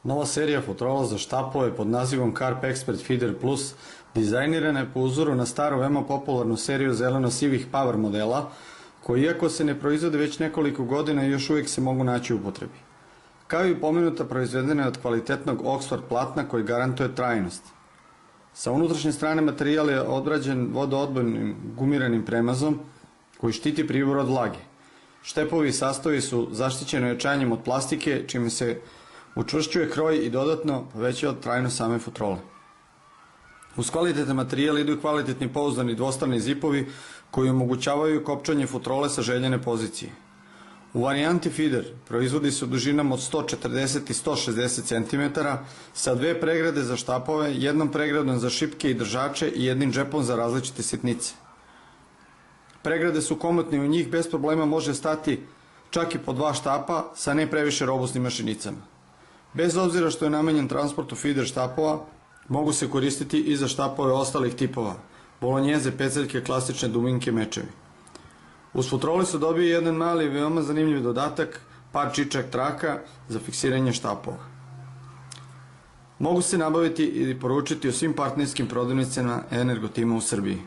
Nova serija futrola za štapove pod nazivom Carp Expert Feeder Plus dizajnirana je po uzoru na staru veoma popularnu seriju zeleno-sivih Power modela, koji iako se ne proizvode već nekoliko godina još uvijek se mogu naći u upotrebi. Kao i pomenuta, proizvedena je od kvalitetnog Oxford platna koji garantuje trajnost. Sa unutrašnje strane materijal je odrađen vodoodbojnim gumiranim premazom koji štiti pribor od vlage. Štepovi i sastavi su zaštićeni ojačanjem od plastike, čime se učvršćuje kroj i dodatno povećava trajnost same futrole. Uz kvalitetan materijal idu kvalitetni pouzdani dvostrani zipovi koji omogućavaju kopčanje futrole sa željene pozicije. U varijanti feeder proizvodi se u dužinama od 140 i 160 cm sa dve pregrade za štapove, jednom pregradom za šipke i držače i jednim džepom za različite sitnice. Pregrade su komotne i u njih bez problema može stati čak i po dva štapa sa ne previše robustnim mašinicama. Bez obzira što je namenjen transportu feeder štapova, mogu se koristiti i za štapove ostalih tipova, bolonjeze, peceljke, klasične dubinke, mečevi. Uz futrole se dobije jedan mali i veoma zanimljiv dodatak, par čičak traka za fiksiranje štapova. Mogu se nabaviti i poručiti u svim partnerskim prodavnicama Energotima u Srbiji.